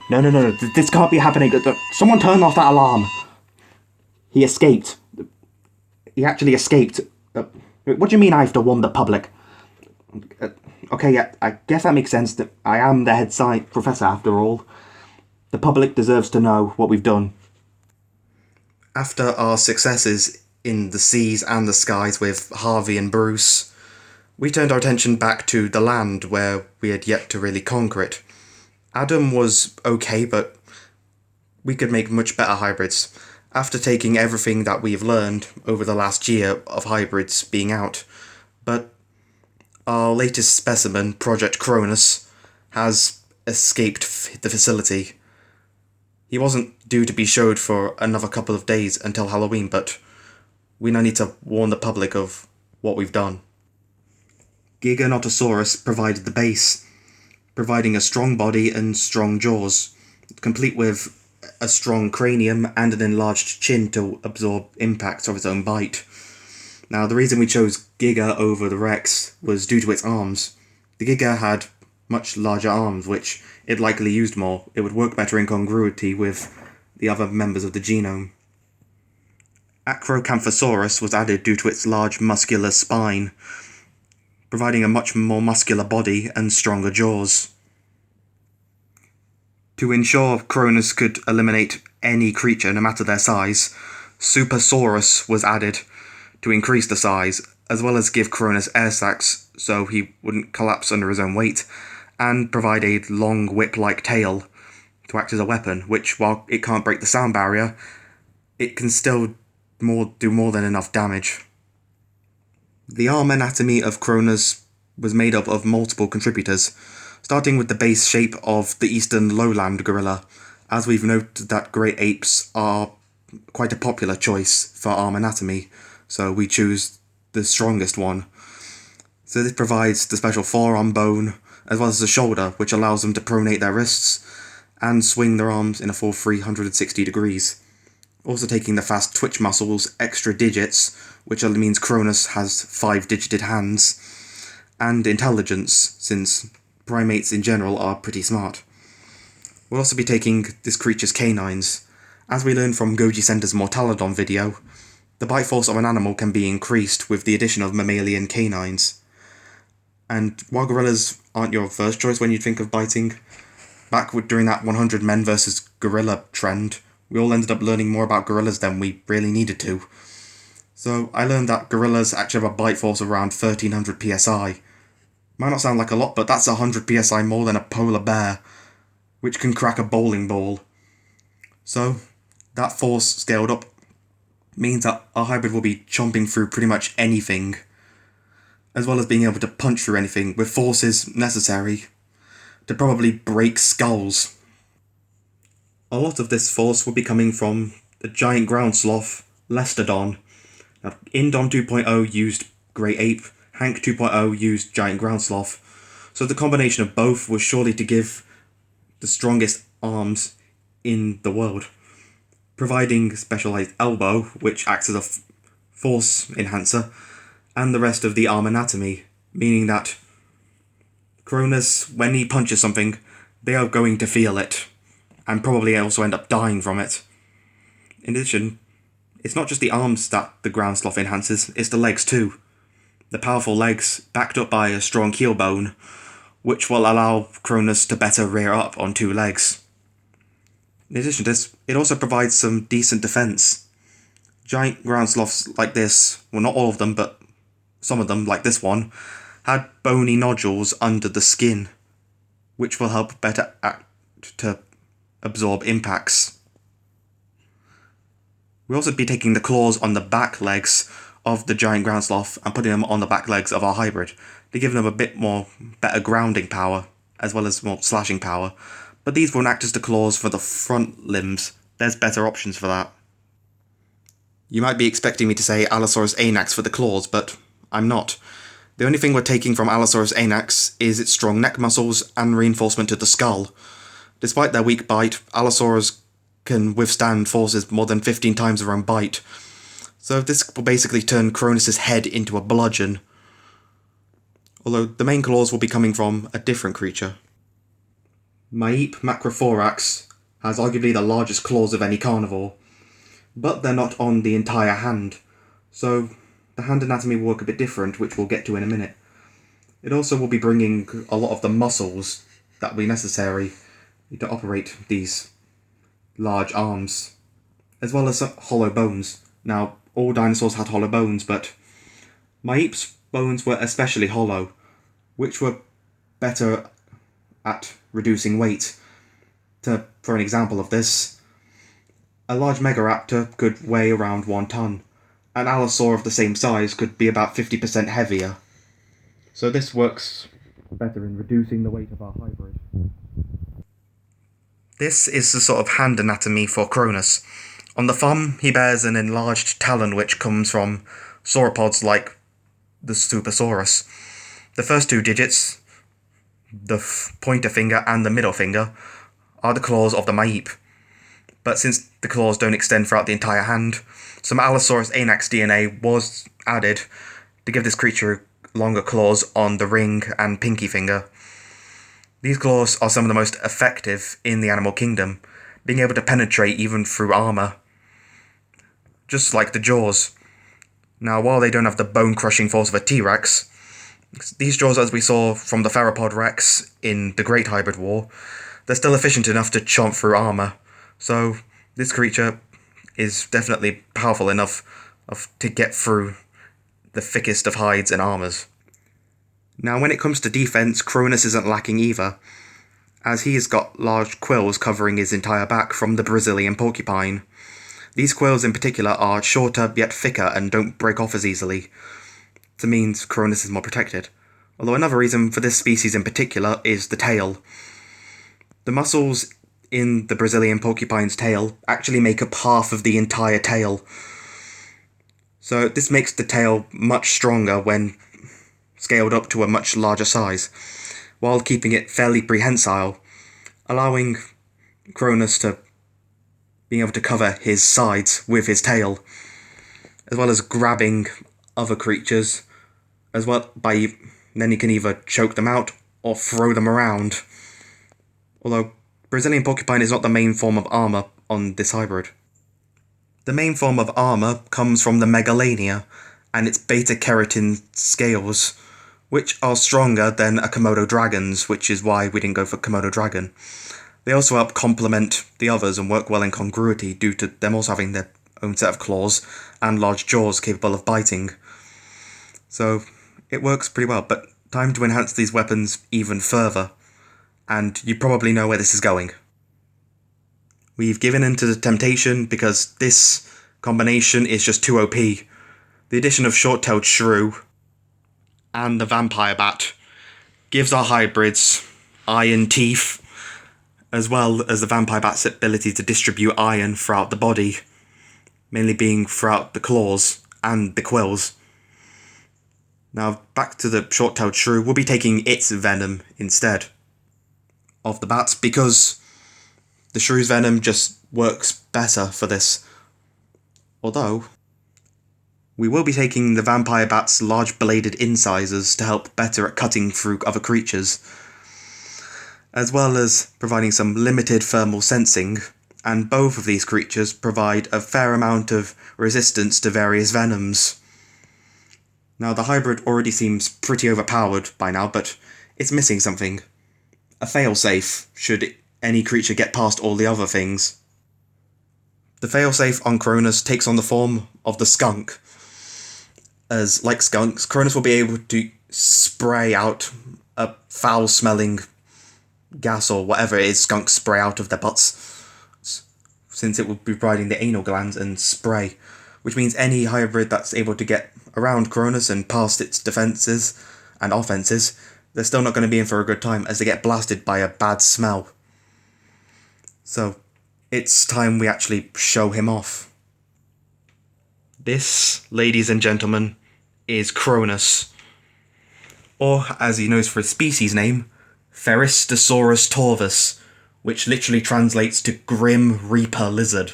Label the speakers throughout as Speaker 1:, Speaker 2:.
Speaker 1: No. This can't be happening. Someone turn off that alarm. He escaped. He actually escaped. What do you mean I have to warn the public? Okay, yeah, I guess that makes sense. That I am the head science professor after all. The public deserves to know what we've done. After our successes in the seas and the skies with Harvey and Bruce, we turned our attention back to the land where we had yet to really conquer it. Adam was okay, but we could make much better hybrids. After taking everything that we've learned over the last year of hybrids being out, but our latest specimen, Project Cronus, has escaped the facility. He wasn't due to be showed for another couple of days until Halloween, but we now need to warn the public of what we've done. Giganotosaurus provided the base, providing a strong body and strong jaws, complete with a strong cranium and an enlarged chin to absorb impacts of its own bite. Now, the reason we chose Giga over the Rex was due to its arms. The Giga had much larger arms, which it likely used more. It would work better in congruity with the other members of the genome. Acrocanthosaurus was added due to its large muscular spine, providing a much more muscular body and stronger jaws. To ensure Cronus could eliminate any creature, no matter their size, Supersaurus was added to increase the size, as well as give Cronus air sacs so he wouldn't collapse under his own weight, and provide a long whip-like tail to act as a weapon, which, while it can't break the sound barrier, it can still do more than enough damage. The arm anatomy of Cronus was made up of multiple contributors, starting with the base shape of the eastern lowland gorilla, as we've noted that great apes are quite a popular choice for arm anatomy, so we choose the strongest one. So this provides the special forearm bone, as well as the shoulder, which allows them to pronate their wrists and swing their arms in a full 360 degrees. Also taking the fast twitch muscles, extra digits, which means Cronus has 5-digited hands, and intelligence, since primates in general are pretty smart. We'll also be taking this creature's canines. As we learned from Goji Center's Mortalodon video, the bite force of an animal can be increased with the addition of mammalian canines. And while gorillas aren't your first choice when you think of biting, during that 100 men versus gorilla trend, we all ended up learning more about gorillas than we really needed to. So I learned that gorillas actually have a bite force of around 1300 psi. Might not sound like a lot, but that's 100 psi more than a polar bear, which can crack a bowling ball. So that force scaled up means that our hybrid will be chomping through pretty much anything, as well as being able to punch through anything with forces necessary to probably break skulls. A lot of this force will be coming from the giant ground sloth, Lestodon. Now, Indom 2.0 used Great Ape, Hank 2.0 used Giant Ground Sloth, so the combination of both was surely to give the strongest arms in the world, providing specialized elbow, which acts as a force enhancer, and the rest of the arm anatomy, meaning that Cronus, when he punches something, they are going to feel it, and probably also end up dying from it. In addition, it's not just the arms that the ground sloth enhances, it's the legs too. The powerful legs, backed up by a strong heel bone, which will allow Cronus to better rear up on 2 legs. In addition to this, it also provides some decent defense. Giant ground sloths like this, well, not all of them, but some of them, like this one, had bony nodules under the skin, which will help better to absorb impacts. We'll also be taking the claws on the back legs of the giant ground sloth and putting them on the back legs of our hybrid to give them a bit more better grounding power, as well as more slashing power. But these won't act as the claws for the front limbs. There's better options for that. You might be expecting me to say Allosaurus anax for the claws, but I'm not. The only thing we're taking from Allosaurus anax is its strong neck muscles and reinforcement to the skull. Despite their weak bite, Allosaurus can withstand forces more than 15 times their own bite. So this will basically turn Cronus' head into a bludgeon. Although the main claws will be coming from a different creature. Maip macrophorax has arguably the largest claws of any carnivore, but they're not on the entire hand, so the hand anatomy will work a bit different, which we'll get to in a minute. It also will be bringing a lot of the muscles that will be necessary to operate these large arms, as well as hollow bones. Now, all dinosaurs had hollow bones, but Maip's bones were especially hollow, which were better at reducing weight. For an example of this, a large Megaraptor could weigh around 1 ton. An Allosaur of the same size could be about 50% heavier. So this works better in reducing the weight of our hybrid. This is the sort of hand anatomy for Cronus. On the thumb, he bears an enlarged talon which comes from sauropods like the Supersaurus. The first 2 digits, the pointer finger and the middle finger, are the claws of the Maip. But since the claws don't extend throughout the entire hand, some Allosaurus anax DNA was added to give this creature longer claws on the ring and pinky finger. These claws are some of the most effective in the animal kingdom, being able to penetrate even through armour, just like the jaws. Now, while they don't have the bone-crushing force of a T-Rex, these jaws, as we saw from the Theropod Rex in the Great Hybrid War, they're still efficient enough to chomp through armour, so this creature is definitely powerful enough to get through the thickest of hides and armours. Now, when it comes to defense, Cronus isn't lacking either, as he has got large quills covering his entire back from the Brazilian porcupine. These quills in particular are shorter yet thicker and don't break off as easily. That means Cronus is more protected. Although another reason for this species in particular is the tail. The muscles in the Brazilian porcupine's tail actually make up half of the entire tail. So this makes the tail much stronger when scaled up to a much larger size, while keeping it fairly prehensile, allowing Cronus to being able to cover his sides with his tail, as well as grabbing other creatures, as well then he can either choke them out or throw them around. Although Brazilian porcupine is not the main form of armour on this hybrid. The main form of armour comes from the Megalania and its beta-keratin scales, which are stronger than a Komodo dragon's, which is why we didn't go for Komodo dragon. They also help complement the others and work well in congruity due to them also having their own set of claws and large jaws capable of biting. So it works pretty well, but time to enhance these weapons even further, and you probably know where this is going. We've given in to the temptation because this combination is just too OP. The addition of short-tailed shrew and the vampire bat gives our hybrids iron teeth, as well as the vampire bat's ability to distribute iron throughout the body, mainly being throughout the claws and the quills. Now, back to the short-tailed shrew, we'll be taking its venom instead of the bat's, because the shrew's venom just works better for this. Although, we will be taking the vampire bat's large bladed incisors to help better at cutting through other creatures, as well as providing some limited thermal sensing, and both of these creatures provide a fair amount of resistance to various venoms. Now, the hybrid already seems pretty overpowered by now, but it's missing something. A failsafe, should any creature get past all the other things. The failsafe on Cronus takes on the form of the skunk, as, like skunks, Cronus will be able to spray out a foul-smelling gas or whatever it is skunks spray out of their butts, since it will be providing the anal glands and spray, which means any hybrid that's able to get around Cronus and past its defences and offences, they're still not going to be in for a good time as they get blasted by a bad smell. So, it's time we actually show him off. This, ladies and gentlemen, is Cronus, or as he knows for his species name, Theristisaurus Torvus, which literally translates to Grim Reaper Lizard.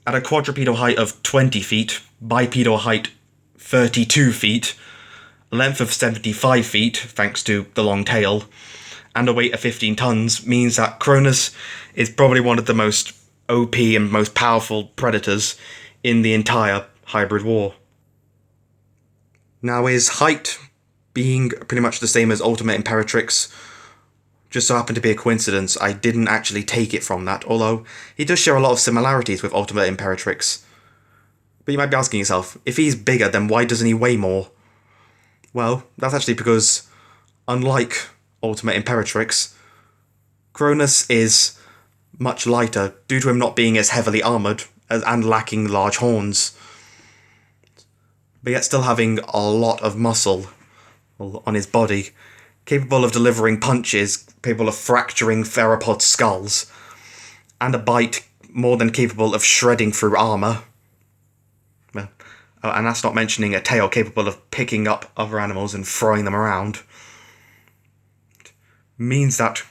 Speaker 1: At a quadrupedal height of 20 feet, bipedal height 32 feet, length of 75 feet, thanks to the long tail, and a weight of 15 tons means that Cronus is probably one of the most OP and most powerful predators in the entire hybrid war. Now, his height being pretty much the same as Ultimate Imperatrix just so happened to be a coincidence. I didn't actually take it from that, although he does share a lot of similarities with Ultimate Imperatrix. But you might be asking yourself, if he's bigger, then why doesn't he weigh more? Well, that's actually because, unlike Ultimate Imperatrix, Cronus is much lighter due to him not being as heavily armoured and lacking large horns, but yet still having a lot of muscle on his body, capable of delivering punches, capable of fracturing theropod skulls, and a bite more than capable of shredding through armour. And that's not mentioning a tail capable of picking up other animals and throwing them around. Means that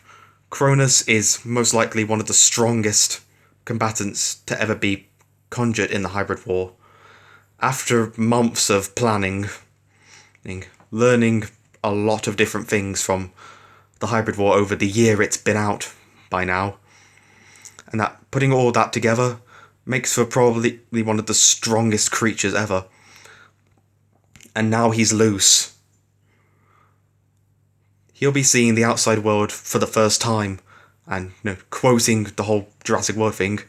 Speaker 1: Cronus is most likely one of the strongest combatants to ever be conjured in the hybrid war. After months of planning, learning a lot of different things from the hybrid war over the year it's been out by now, and that putting all that together makes for probably one of the strongest creatures ever. And now he's loose. He'll be seeing the outside world for the first time, and quoting the whole Jurassic World thing,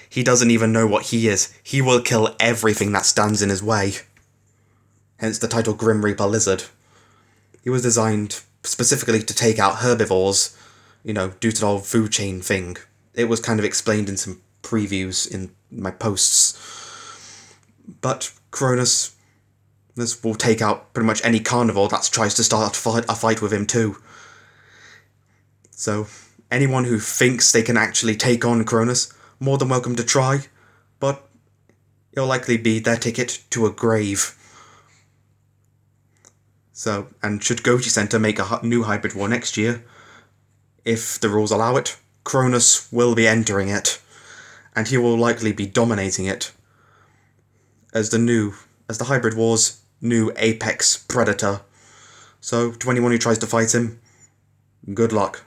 Speaker 1: he doesn't even know what he is. He will kill everything that stands in his way. Hence the title Grim Reaper Lizard. He was designed specifically to take out herbivores, due to the whole food chain thing. It was kind of explained in some previews in my posts. But Cronus, this will take out pretty much any carnivore that tries to start a fight with him too. So, anyone who thinks they can actually take on Cronus, more than welcome to try, but it'll likely be their ticket to a grave. So, and should Goji Center make a new hybrid war next year, if the rules allow it, Cronus will be entering it, and he will likely be dominating it as the hybrid war's new apex predator. So, to anyone who tries to fight him, good luck.